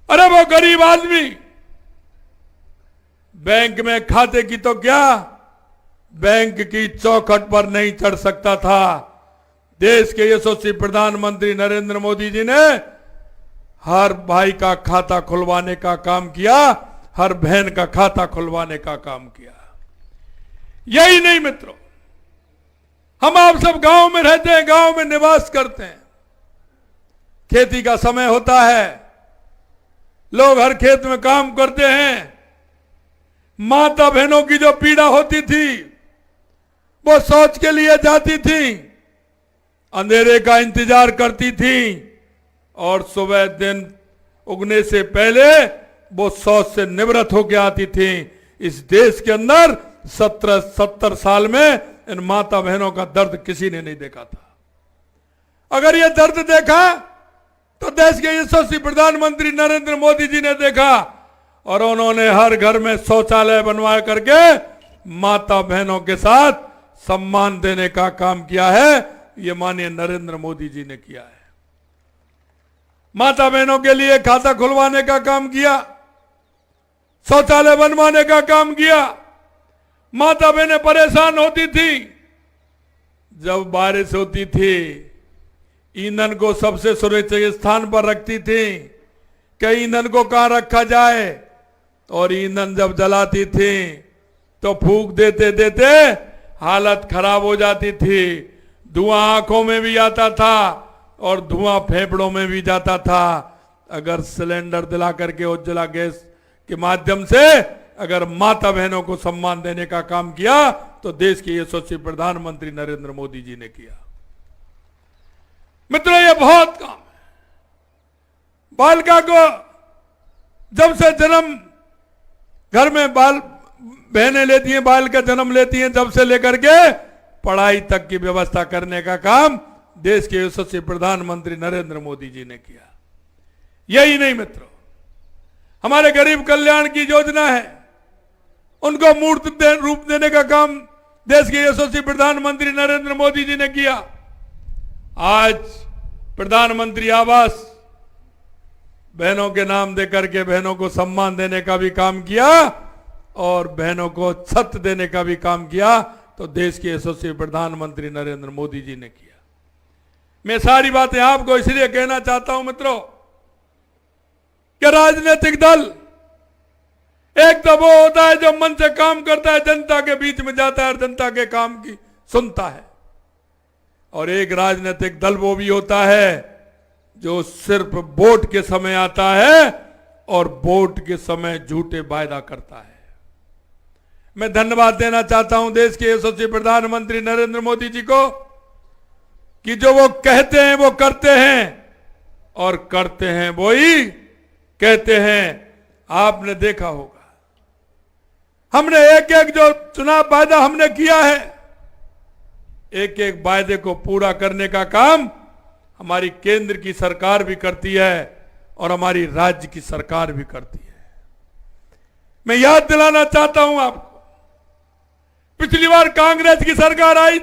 अरे वो गरीब आदमी बैंक में खाते की तो क्या, बैंक की चौखट पर नहीं चढ़ सकता था। देश के यशस्वी प्रधानमंत्री नरेंद्र मोदी जी ने हर भाई का खाता खुलवाने का काम किया, हर बहन का खाता खुलवाने का काम किया। यही नहीं मित्रों, हम आप सब गांव में रहते हैं, गांव में निवास करते हैं। खेती का समय होता है, लोग हर खेत में काम करते हैं। माता बहनों की जो पीड़ा होती थी, वो शौच के लिए जाती थी, अंधेरे का इंतजार करती थी और सुबह दिन उगने से पहले वो शौच से निवृत्त होकर आती थी। इस देश के अंदर 70 साल में इन माता बहनों का दर्द किसी ने नहीं देखा था। अगर ये दर्द देखा तो देश के यशस्वी प्रधानमंत्री नरेंद्र मोदी जी ने देखा और उन्होंने हर घर में शौचालय बनवा करके माता बहनों के साथ सम्मान देने का काम किया है। ये माननीय नरेंद्र मोदी जी ने किया है। माता बहनों के लिए खाता खुलवाने का काम किया, शौचालय बनवाने का काम किया। माता बहनें परेशान होती थी, जब बारिश होती थी ईंधन को सबसे सुरक्षित स्थान पर रखती थी कि ईंधन को कहां रखा जाए, और ईंधन जब जलाती थी तो फूंक देते देते हालत खराब हो जाती थी। धुआं आंखों में भी आता था और धुआं फेफड़ों में भी जाता था। अगर सिलेंडर दिला करके उज्ज्वला गैस के माध्यम से अगर माता बहनों को सम्मान देने का काम किया तो देश के यशस्वी प्रधानमंत्री नरेंद्र मोदी जी ने किया। मित्रों, ये बहुत काम है। बालिका को जब से जन्म घर में बहनें लेती हैं, बालिका जन्म लेती हैं, जब से लेकर के पढ़ाई तक की व्यवस्था करने का काम देश के यशस्वी प्रधानमंत्री नरेंद्र मोदी जी ने किया। यही नहीं मित्रों, हमारे गरीब कल्याण की योजना है, उनको मूर्त रूप देने का काम देश के यशस्वी प्रधानमंत्री नरेंद्र मोदी जी ने किया। आज प्रधानमंत्री आवास बहनों के नाम देकर के बहनों को सम्मान देने का भी काम किया और बहनों को छत देने का भी काम किया, तो देश के यशस्वी प्रधानमंत्री नरेंद्र मोदी जी ने किया। मैं सारी बातें आपको इसलिए कहना चाहता हूं मित्रों कि राजनीतिक दल एक तो वो होता है जो मन से काम करता है, जनता के बीच में जाता है और जनता के काम की सुनता है, और एक राजनीतिक दल वो भी होता है जो सिर्फ वोट के समय आता है और वोट के समय झूठे वायदा करता है। मैं धन्यवाद देना चाहता हूं देश के यशस्वी प्रधानमंत्री नरेंद्र मोदी जी को कि जो वो कहते हैं वो करते हैं और करते हैं वो ही कहते हैं। आपने देखा होगा, हमने एक एक जो चुनाव वायदा हमने किया है, एक एक वायदे को पूरा करने का काम हमारी केंद्र की सरकार भी करती है और हमारी राज्य की सरकार भी करती है। मैं याद दिलाना चाहता हूं आपको, पिछली बार कांग्रेस की सरकार आई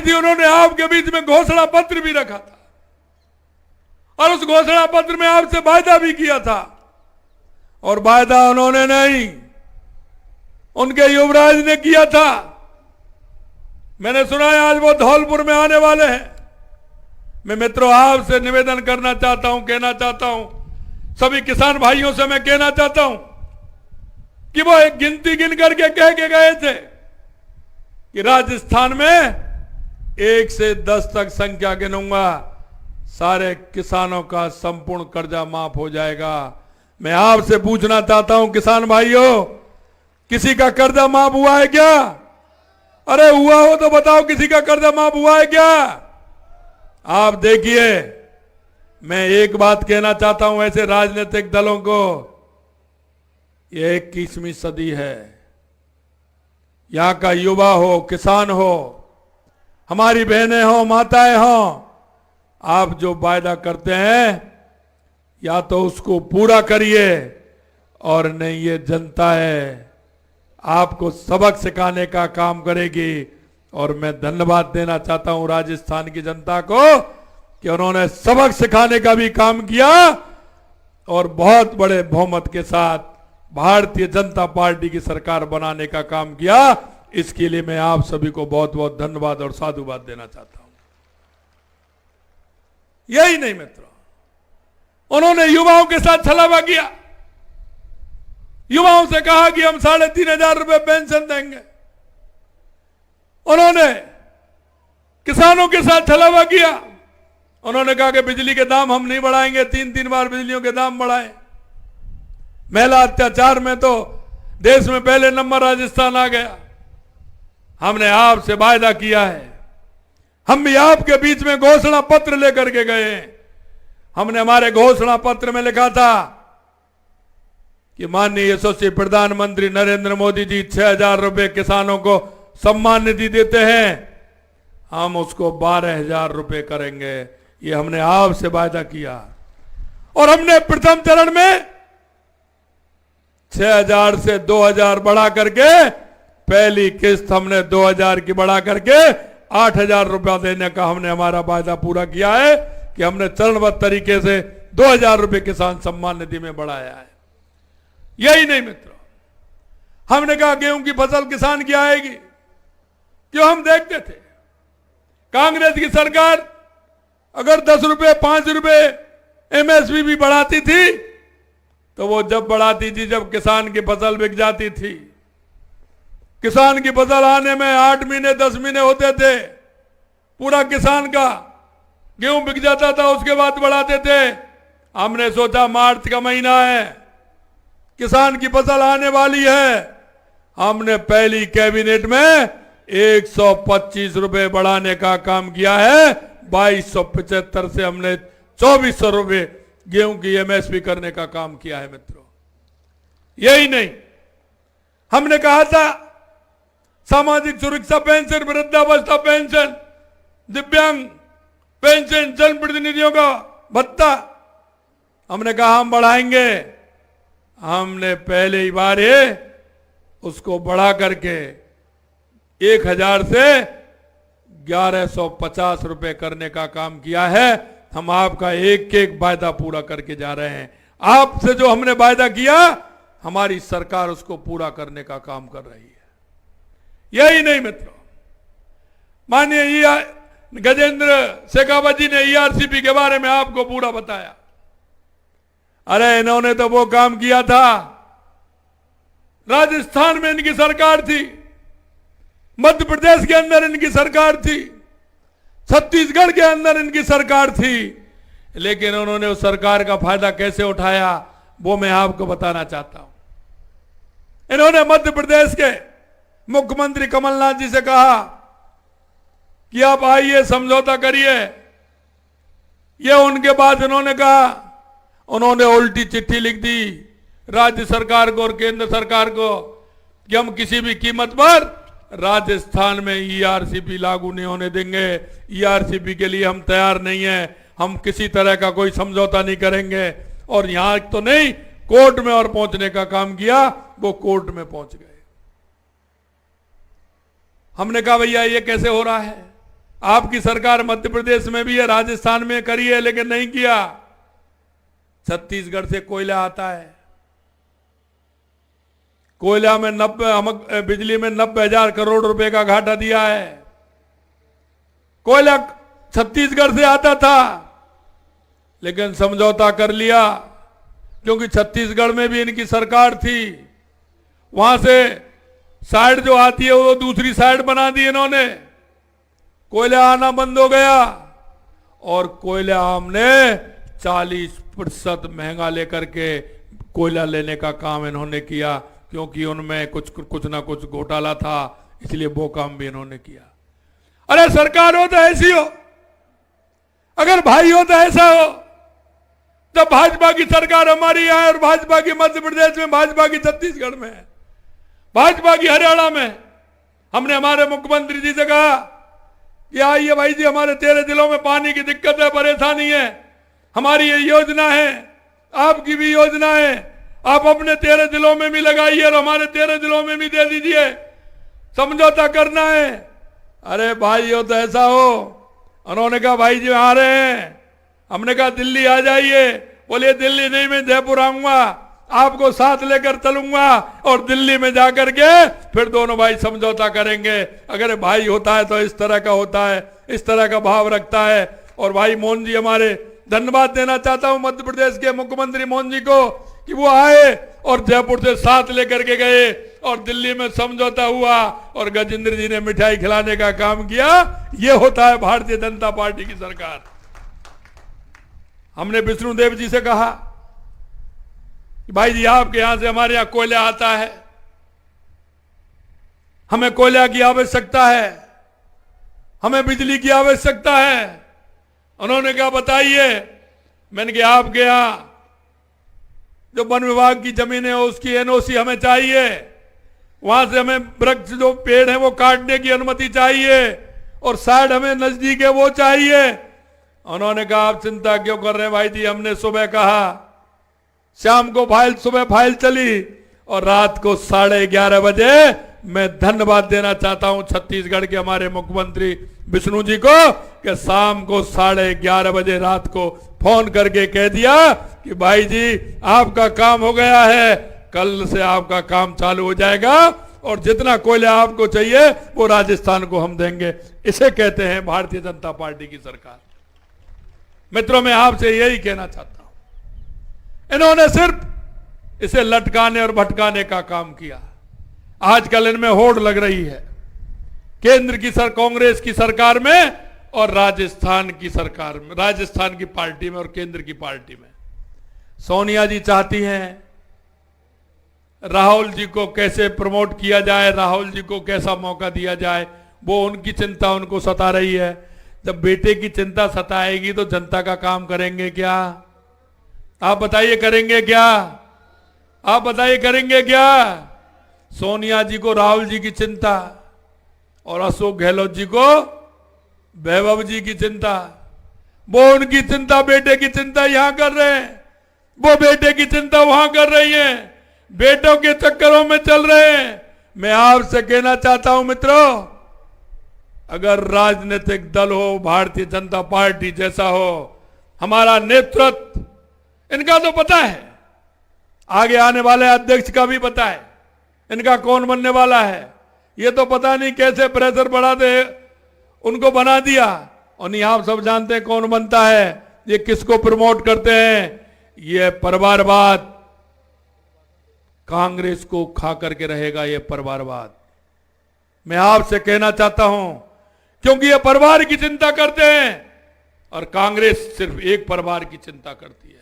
थी, उन्होंने आपके बीच में घोषणा पत्र भी रखा था और उस घोषणा पत्र में आपसे वायदा भी किया था, और वायदा उन्होंने नहीं, उनके युवराज ने किया था। मैंने सुना है आज वो धौलपुर में आने वाले हैं। मैं मित्रों आपसे निवेदन करना चाहता हूं, कहना चाहता हूं, सभी किसान भाइयों से मैं कहना चाहता हूं कि वो एक गिनती गिन करके कह के गए थे कि राजस्थान में 1 से 10 तक संख्या गिनूंगा, सारे किसानों का संपूर्ण कर्जा माफ हो जाएगा। मैं आपसे पूछना चाहता हूं किसान भाइयों, किसी का कर्जा माफ हुआ है क्या? अरे हुआ हो तो बताओ, किसी का कर्जा माफ हुआ है क्या? आप देखिए, मैं एक बात कहना चाहता हूं ऐसे राजनीतिक दलों को, ये 21वीं सदी है। यहां का युवा हो, किसान हो, हमारी बहनें हो, माताएं हो, आप जो वायदा करते हैं या तो उसको पूरा करिए, और नहीं ये जनता है आपको सबक सिखाने का काम करेगी। और मैं धन्यवाद देना चाहता हूं राजस्थान की जनता को कि उन्होंने सबक सिखाने का भी काम किया और बहुत बड़े बहुमत के साथ भारतीय जनता पार्टी की सरकार बनाने का काम किया। इसके लिए मैं आप सभी को बहुत बहुत धन्यवाद और साधुवाद देना चाहता हूं। यही नहीं मित्रों, उन्होंने युवाओं के साथ छलावा किया। युवाओं से कहा कि हम 3,500 रुपए पेंशन देंगे। उन्होंने किसानों के साथ छलावा किया। उन्होंने कहा कि बिजली के दाम हम नहीं बढ़ाएंगे, 3 बार बिजलियों के दाम बढ़ाए। महिला अत्याचार में तो देश में पहले नंबर राजस्थान आ गया। हमने आपसे वायदा किया है, हम भी आपके बीच में घोषणा पत्र लेकर के गए हैं। हमने हमारे घोषणा पत्र में लिखा था कि माननीय यशस्वी प्रधानमंत्री नरेंद्र मोदी जी 6,000 रुपए किसानों को सम्मान निधि देते हैं, हम उसको 12,000 रुपए करेंगे। ये हमने आपसे वायदा किया। और हमने प्रथम चरण में 6,000 से 2,000 बढ़ा करके पहली किस्त हमने 2,000 की बढ़ा करके 8,000 रुपया देने का हमने हमारा वायदा पूरा किया है कि हमने चरणबद्ध तरीके से 2,000 रुपए किसान सम्मान निधि में बढ़ाया है। यही नहीं मित्रों, हमने कहा गेहूं की फसल किसान की आएगी। क्यों, हम देखते थे कांग्रेस की सरकार अगर 10 रुपए 5 रुपए एमएसपी भी बढ़ाती थी तो वो जब बढ़ाती थी जब किसान की फसल बिक जाती थी। किसान की फसल आने में 8 महीने 10 महीने होते थे, पूरा किसान का गेहूं बिक जाता था, उसके बाद बढ़ाते थे। हमने सोचा मार्च का महीना है, किसान की फसल आने वाली है। हमने पहली कैबिनेट में 125 रुपए बढ़ाने का काम किया है। 2275 से हमने 2400 रुपए गेहूं की एमएसपी करने का काम किया है मित्रों। यही नहीं, हमने कहा था सामाजिक सुरक्षा पेंशन, वृद्धावस्था पेंशन, दिव्यांग पेंशन, जनप्रतिनिधियों का भत्ता, हमने कहा हम बढ़ाएंगे। हमने पहले ही बार उसको बढ़ा करके 1,000 से 1,150 रुपए करने का काम किया है। हम आपका एक एक वायदा पूरा करके जा रहे हैं। आपसे जो हमने वायदा किया, हमारी सरकार उसको पूरा करने का काम कर रही है। यही नहीं मित्रों, माननीय गजेंद्र शेखावत जी ने ईआरसीपी के बारे में आपको पूरा बताया। अरे इन्होंने तो वो काम किया था, राजस्थान में इनकी सरकार थी, मध्य प्रदेश के अंदर इनकी सरकार थी, छत्तीसगढ़ के अंदर इनकी सरकार थी, लेकिन उन्होंने उस सरकार का फायदा कैसे उठाया वो मैं आपको बताना चाहता हूं। इन्होंने मध्य प्रदेश के मुख्यमंत्री कमलनाथ जी से कहा कि आप आइए समझौता करिए। ये उनके बाद इन्होंने कहा, उन्होंने उल्टी चिट्ठी लिख दी राज्य सरकार को और केंद्र सरकार को कि हम किसी भी कीमत पर राजस्थान में ईआरसीपी लागू नहीं होने देंगे। ईआरसीपी के लिए हम तैयार नहीं हैं, हम किसी तरह का कोई समझौता नहीं करेंगे। और यहां तो नहीं, कोर्ट में और पहुंचने का काम किया, वो कोर्ट में पहुंच गए। हमने कहा भैया ये कैसे हो रहा है, आपकी सरकार मध्य प्रदेश में भी है, राजस्थान में करी है, लेकिन नहीं किया। छत्तीसगढ़ से कोयला आता है, कोयला में 90 बिजली में 90,000 करोड़ रुपए का घाटा दिया है। कोयला छत्तीसगढ़ से आता था, लेकिन समझौता कर लिया क्योंकि छत्तीसगढ़ में भी इनकी सरकार थी। वहां से साइड जो आती है वो दूसरी साइड बना दी इन्होंने, कोयला आना बंद हो गया और कोयला हमने 40% महंगा लेकर के कोयला लेने का काम इन्होंने किया, क्योंकि उनमें कुछ ना कुछ घोटाला था, इसलिए वो काम भी इन्होंने किया। अरे सरकार हो तो ऐसी हो, अगर भाई हो तो ऐसा हो। जब भाजपा की सरकार हमारी यहाँ है और भाजपा की मध्य प्रदेश में, भाजपा की छत्तीसगढ़ में है, भाजपा की हरियाणा में, हमने हमारे मुख्यमंत्री जी से कहा कि आइए भाई जी, हमारे 13 जिलों में पानी की दिक्कत है, परेशानी है, हमारी ये योजना है, आपकी भी योजना है, आप अपने 13 जिलों में भी लगाइए और हमारे 13 जिलों में भी दे दीजिए, समझौता करना है। अरे भाई हो तो ऐसा हो, उन्होंने कहा भाई जी आ रहे हैं। हमने कहा दिल्ली आ जाइए। बोले दिल्ली नहीं, मैं जयपुर आऊंगा, आपको साथ लेकर चलूंगा और दिल्ली में जाकर के फिर दोनों भाई समझौता करेंगे। अगर भाई होता है तो इस तरह का होता है, इस तरह का भाव रखता है। और भाई मोहन जी हमारे, धन्यवाद देना चाहता हूं मध्य प्रदेश के मुख्यमंत्री मोहन जी को कि वो आए और जयपुर से साथ लेकर के गए और दिल्ली में समझौता हुआ और गजेंद्र जी ने मिठाई खिलाने का काम किया। ये होता है भारतीय जनता पार्टी की सरकार। हमने विष्णु देव जी से कहा कि भाई जी आपके यहां से हमारे यहां कोयला आता है, हमें कोयला की आवश्यकता है, हमें बिजली की आवश्यकता है। उन्होंने कहा बताइए। मैंने कहा आपके यहां जो वन विभाग की जमीन है उसकी एनओसी हमें चाहिए, वहां से हमें वृक्ष जो पेड़ है वो काटने की अनुमति चाहिए और साइड हमें नजदीक है वो चाहिए। उन्होंने कहा आप चिंता क्यों कर रहे हैं भाई जी, हमने सुबह कहा, शाम को सुबह फाइल चली और रात को 11:30 बजे मैं धन्यवाद देना चाहता हूं छत्तीसगढ़ के हमारे मुख्यमंत्री विष्णु जी को कि शाम को 11:30 बजे रात को फोन करके कह दिया कि भाई जी आपका काम हो गया है, कल से आपका काम चालू हो जाएगा और जितना कोयला आपको चाहिए वो राजस्थान को हम देंगे। इसे कहते हैं भारतीय जनता पार्टी की सरकार। मित्रों मैं आपसे यही कहना चाहता हूं, इन्होंने सिर्फ इसे लटकाने और भटकाने का काम किया। आजकल इनमें होड़ लग रही है केंद्र की कांग्रेस की सरकार में और राजस्थान की सरकार में, राजस्थान की पार्टी में और केंद्र की पार्टी में। सोनिया जी चाहती हैं राहुल जी को कैसे प्रमोट किया जाए, राहुल जी को कैसा मौका दिया जाए, वो उनकी चिंता उनको सता रही है। जब बेटे की चिंता सताएगी तो जनता का काम करेंगे क्या? आप बताइए करेंगे क्या? आप बताइए करेंगे क्या? सोनिया जी को राहुल जी की चिंता और अशोक गहलोत जी को वैभव जी की चिंता। वो उनकी चिंता, बेटे की चिंता यहां कर रहे हैं, वो बेटे की चिंता वहां कर रही है, बेटों के चक्करों में चल रहे हैं। मैं आपसे कहना चाहता हूं मित्रों, अगर राजनीतिक दल हो भारतीय जनता पार्टी जैसा हो, हमारा नेतृत्व, इनका तो पता है, आगे आने वाले अध्यक्ष का भी पता है इनका कौन बनने वाला है। ये तो पता नहीं कैसे प्रेशर बढ़ा दे उनको बना दिया और नहीं आप सब जानते हैं कौन बनता है, ये किसको प्रमोट करते हैं। ये परिवारवाद कांग्रेस को खा करके रहेगा, ये परिवारवाद। मैं आपसे कहना चाहता हूं क्योंकि ये परिवार की चिंता करते हैं और कांग्रेस सिर्फ एक परिवार की चिंता करती है।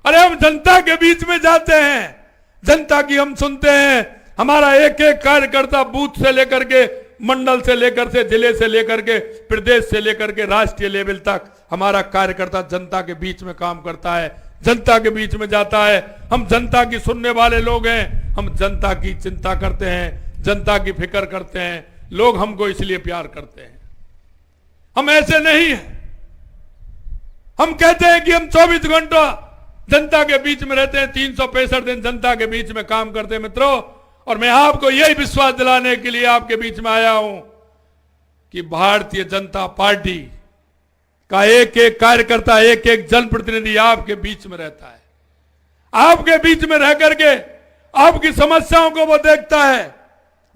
अरे हम जनता के बीच में जाते हैं, जनता की हम सुनते हैं, हमारा एक एक कार्यकर्ता बूथ से लेकर के, मंडल से लेकर से, जिले से लेकर के, प्रदेश से लेकर के राष्ट्रीय लेवल तक हमारा कार्यकर्ता जनता के बीच में काम करता है, जनता के बीच में जाता है। हम जनता की सुनने वाले लोग हैं, हम जनता की चिंता करते हैं, जनता की फिक्र करते हैं। लोग हमको इसलिए प्यार करते हैं। हम ऐसे नहीं हैं, हम कहते हैं कि हम 24 घंटा जनता के बीच में रहते हैं, 365 दिन जनता के बीच में काम करते हैं मित्रों। और मैं आपको यही विश्वास दिलाने के लिए आपके बीच में आया हूं कि भारतीय जनता पार्टी का एक एक कार्यकर्ता, एक एक जनप्रतिनिधि आपके बीच में रहता है। आपके बीच में रह करके आपकी समस्याओं को वो देखता है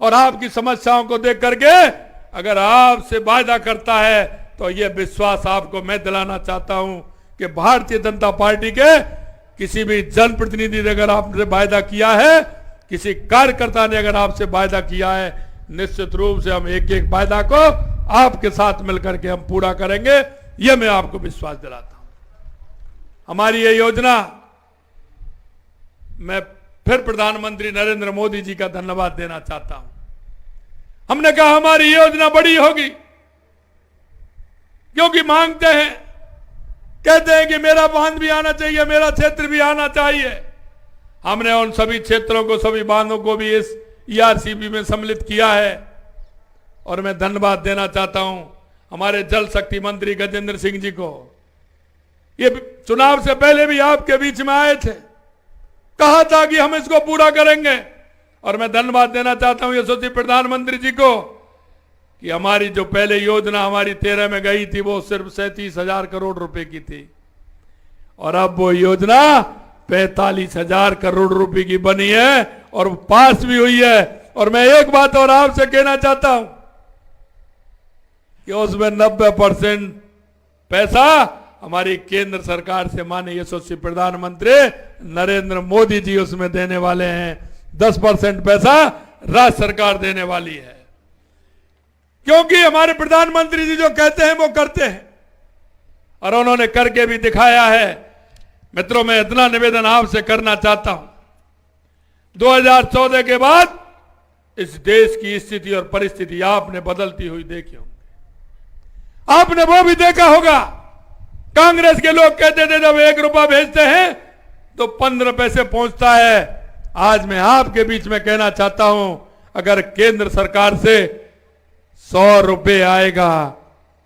और आपकी समस्याओं को देख करके अगर आपसे वायदा करता है तो ये विश्वास आपको मैं दिलाना चाहता हूं कि भारतीय जनता पार्टी के किसी भी जनप्रतिनिधि ने अगर आपसे वायदा किया है, किसी कार्यकर्ता ने अगर आपसे वायदा किया है, निश्चित रूप से हम एक एक वायदा को आपके साथ मिलकर के हम पूरा करेंगे। यह मैं आपको विश्वास दिलाता हूं। हमारी ये योजना, मैं फिर प्रधानमंत्री नरेंद्र मोदी जी का धन्यवाद देना चाहता हूं। हमने कहा हमारी योजना बड़ी होगी क्योंकि मांगते हैं, कहते हैं कि मेरा बांध भी आना चाहिए, मेरा क्षेत्र भी आना चाहिए। हमने उन सभी क्षेत्रों को, सभी बांधों को भी इस ईआरसीबी में सम्मिलित किया है। और मैं धन्यवाद देना चाहता हूं हमारे जल शक्ति मंत्री गजेंद्र सिंह जी को। ये चुनाव से पहले भी आपके बीच में आए थे, कहा था कि हम इसको पूरा करेंगे। और मैं धन्यवाद देना चाहता हूं यशस्वी प्रधानमंत्री जी को कि हमारी जो पहले योजना हमारी 13 में गई थी वो सिर्फ 37,000 करोड़ रुपए की थी और अब वो योजना 45,000 करोड़ रुपए की बनी है और पास भी हुई है। और मैं एक बात और आपसे कहना चाहता हूं कि उसमें 90% पैसा हमारी केंद्र सरकार से माननीय यशस्वी प्रधानमंत्री नरेंद्र मोदी जी उसमें देने वाले हैं। 10% पैसा राज्य सरकार देने वाली है, क्योंकि हमारे प्रधानमंत्री जी जो कहते हैं वो करते हैं और उन्होंने करके भी दिखाया है। मित्रों, मैं इतना निवेदन आपसे करना चाहता हूं, 2014 के बाद इस देश की स्थिति और परिस्थिति आपने बदलती हुई देखी होंगी। आपने वो भी देखा होगा, कांग्रेस के लोग कहते थे जब 1 रुपया भेजते हैं तो 15 पैसे पहुंचता है। आज मैं आपके बीच में कहना चाहता हूं, अगर केंद्र सरकार से 100 रुपए आएगा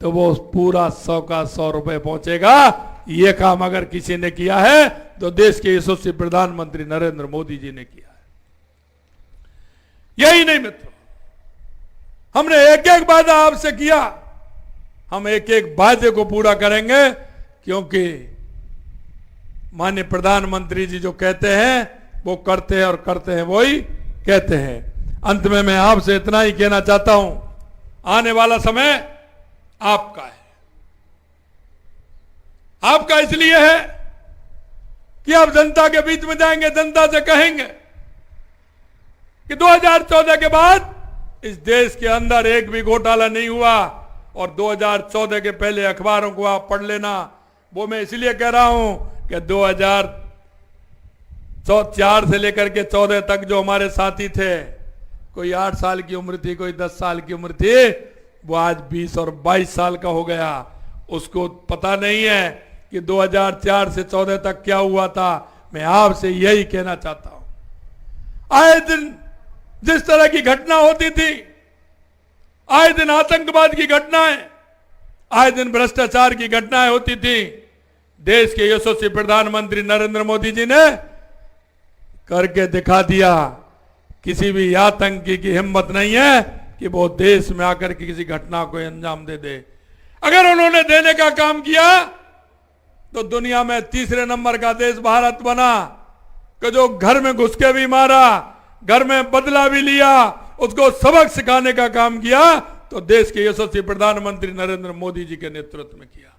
तो वो पूरा 100 का 100 रुपए पहुंचेगा। ये काम अगर किसी ने किया है तो देश के यशस्वी प्रधानमंत्री नरेंद्र मोदी जी ने किया है। यही नहीं मित्रों, हमने एक एक वादा आपसे किया, हम एक एक वादे को पूरा करेंगे, क्योंकि माननीय प्रधानमंत्री जी जो कहते हैं वो करते हैं और करते हैं वही कहते हैं। अंत में मैं आपसे इतना ही कहना चाहता हूं, आने वाला समय आपका है। आपका इसलिए है कि आप जनता के बीच में जाएंगे, जनता से कहेंगे कि 2014 के बाद इस देश के अंदर एक भी घोटाला नहीं हुआ। और 2014 के पहले अखबारों को आप पढ़ लेना। वो मैं इसलिए कह रहा हूं कि 2004 से लेकर के 14 तक जो हमारे साथी थे, कोई 8 साल की उम्र थी, कोई 10 साल की उम्र थी, वो आज 20 और 22 साल का हो गया। उसको पता नहीं है कि 2004 से 14 तक क्या हुआ था। मैं आपसे यही कहना चाहता हूं, आए दिन जिस तरह की घटना होती थी, आए दिन आतंकवाद की घटनाएं, आए दिन भ्रष्टाचार की घटनाएं होती थी, देश के यशस्वी प्रधानमंत्री नरेंद्र मोदी जी ने करके दिखा दिया। किसी भी आतंकी की हिम्मत नहीं है कि वो देश में आकर के किसी घटना को अंजाम दे दे। अगर उन्होंने देने का काम किया तो दुनिया में 3रे नंबर का देश भारत बना, कि जो घर में घुस के भी मारा, घर में बदला भी लिया, उसको सबक सिखाने का काम किया तो देश के यशस्वी प्रधानमंत्री नरेंद्र मोदी जी के नेतृत्व में किया।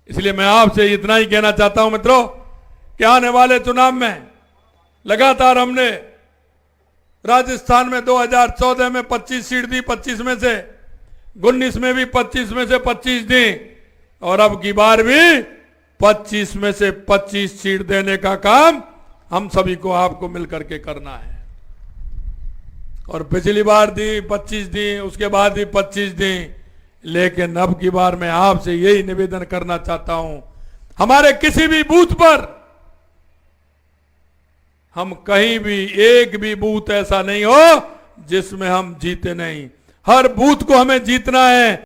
इसलिए मैं आपसे इतना ही कहना चाहता हूं मित्रों कि आने वाले चुनाव में लगातार हमने राजस्थान में 2014 में 25 सीट दी, 25 में से 19 में भी 25 में से 25 दी और अब की बार भी 25 में से 25 सीट देने का काम हम सभी को आपको मिलकर के करना है। और पिछली बार दी 25 दी, उसके बाद भी 25 दी, लेकिन अब की बार मैं आपसे यही निवेदन करना चाहता हूं, हमारे किसी भी बूथ पर हम कहीं भी एक भी बूथ ऐसा नहीं हो जिसमें हम जीते नहीं। हर बूथ को हमें जीतना है।